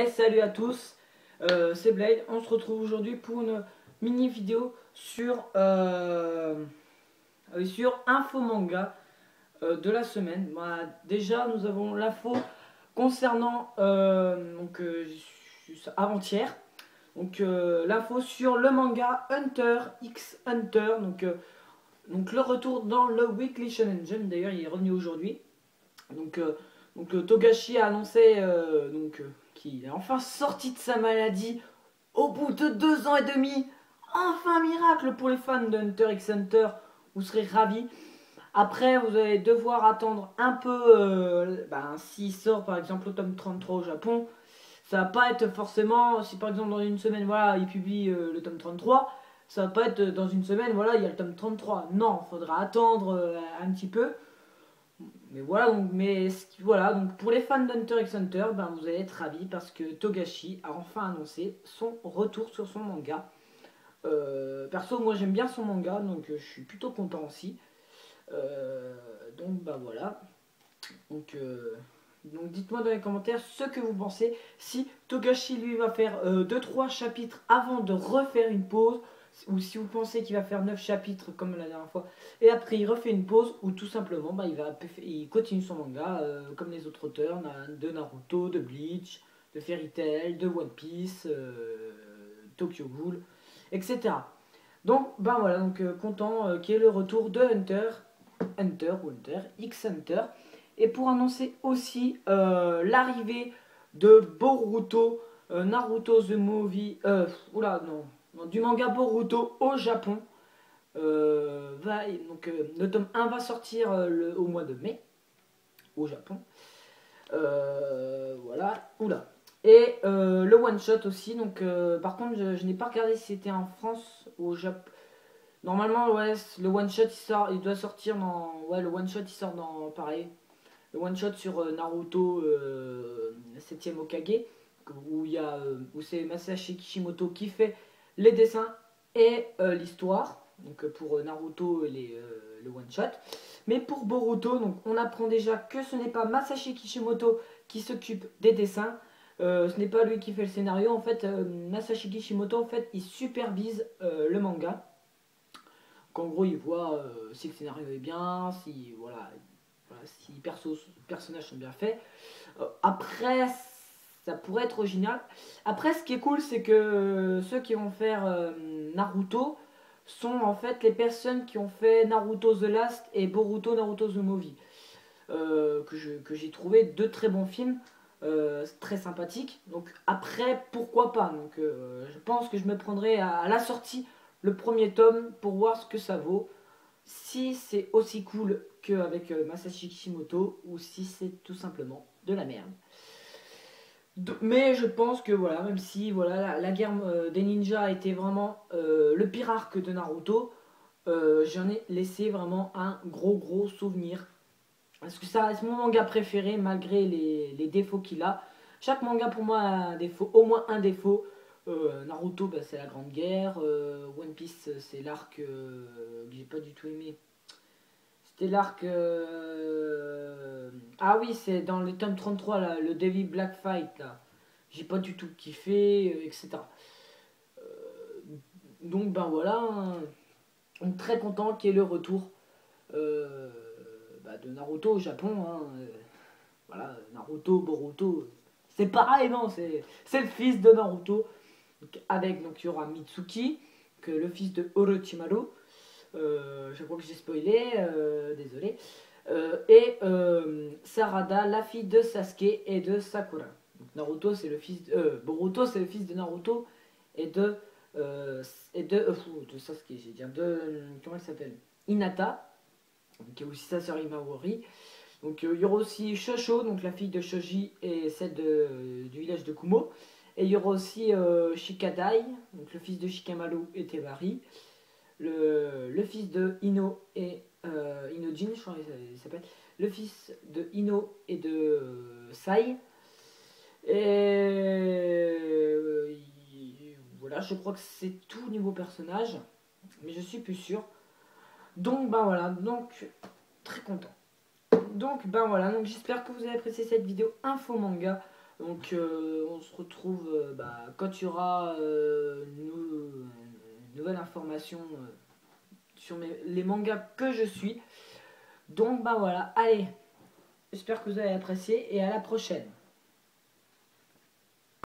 Et salut à tous, c'est Blade. On se retrouve aujourd'hui pour une mini vidéo sur info manga de la semaine. Bah, déjà, nous avons l'info concernant avant-hier. L'info sur le manga Hunter x Hunter. Donc le retour dans le Weekly Shonen Jump. D'ailleurs, il est revenu aujourd'hui. Togashi a annoncé qu'il est enfin sorti de sa maladie au bout de 2 ans et demi. Enfin miracle pour les fans de Hunter x Hunter, vous serez ravis. Après, vous allez devoir attendre un peu, s'il sort par exemple au tome 33 au Japon. Ça va pas être forcément, si par exemple dans une semaine, voilà, il publie le tome 33, ça va pas être dans une semaine, voilà, il y a le tome 33. Non, il faudra attendre un petit peu. Mais voilà, donc pour les fans d'Hunter x Hunter, vous allez être ravis parce que Togashi a enfin annoncé son retour sur son manga. Perso, moi j'aime bien son manga, donc je suis plutôt content aussi. Voilà. Donc, euh, donc dites-moi dans les commentaires ce que vous pensez. Si Togashi lui va faire 2-3 chapitres avant de refaire une pause, ou si vous pensez qu'il va faire 9 chapitres comme la dernière fois, et après il refait une pause, ou tout simplement il continue son manga comme les autres auteurs de Naruto, de Bleach, de Fairy Tail, de One Piece, Tokyo Ghoul, etc. Donc voilà, content qu'il y ait le retour de Hunter x Hunter. Et pour annoncer aussi l'arrivée de Boruto, Naruto the Movie, du manga Boruto au Japon. Le tome 1 va sortir au mois de mai au Japon. Voilà, oula. Et le one shot aussi. Par contre, je n'ai pas regardé si c'était en France ou au Japon. Normalement, ouais, le one shot il doit sortir dans. Ouais, le one shot il sort dans. Pareil. Le one shot sur Naruto 7ème Hokage. Où c'est Masashi Kishimoto qui fait les dessins et l'histoire. Pour Naruto et le one shot. Mais pour Boruto, on apprend déjà que ce n'est pas Masashi Kishimoto qui s'occupe des dessins. Ce n'est pas lui qui fait le scénario. En fait, Masashi Kishimoto, en fait, il supervise le manga. Qu'en gros, il voit si le scénario est bien, si si les personnages sont bien faits. Après, ça pourrait être original. Après, ce qui est cool, c'est que ceux qui vont faire Naruto sont en fait les personnes qui ont fait Naruto The Last et Boruto Naruto The Movie. Que j'ai trouvé deux très bons films. Très sympathiques. Donc après, pourquoi pas. Je pense que je me prendrai à la sortie le premier tome pour voir ce que ça vaut. Si c'est aussi cool qu'avec Masashi Kishimoto ou si c'est tout simplement de la merde. Mais je pense que voilà, même si voilà, la guerre des ninjas a été vraiment le pire arc de Naruto, j'en ai laissé vraiment un gros souvenir. Parce que ça reste mon manga préféré malgré les défauts qu'il a. Chaque manga pour moi a un défaut, au moins un défaut. Naruto, c'est la Grande Guerre. One Piece, c'est l'arc que j'ai pas du tout aimé. C'était l'arc. Ah oui, c'est dans le tome 33, là, le Devil Black Fight. Là. J'ai pas du tout kiffé, etc. Euh, voilà. On est très content qu'il y ait le retour euh, de Naruto au Japon. Voilà, Naruto, Boruto, c'est pareil, non, c'est le fils de Naruto. Il y aura Mitsuki, le fils de Orochimaru. Je crois que j'ai spoilé, désolé. Et Sarada, la fille de Sasuke et de Sakura. Donc Naruto, c'est le fils Boruto, c'est le fils de Naruto et de Sasuke, j'ai dit, comment elle s'appelle, Hinata, qui est aussi sa sœur Imawari. Il y aura aussi Shosho, donc la fille de Shoji et celle du village de Kumo. Et il y aura aussi Shikadai, donc le fils de Shikamaru et Tebari. Le fils de Ino et Inojin, je crois qu'il s'appelle. Le fils de Ino et de Sai. Et voilà, je crois que c'est tout niveau personnage. Mais je suis plus sûr. Voilà, très content. Donc voilà, j'espère que vous avez apprécié cette vidéo info manga. Donc on se retrouve quand il y aura une nouvelle information sur les mangas que je suis. Donc voilà, allez, j'espère que vous avez apprécié et à la prochaine.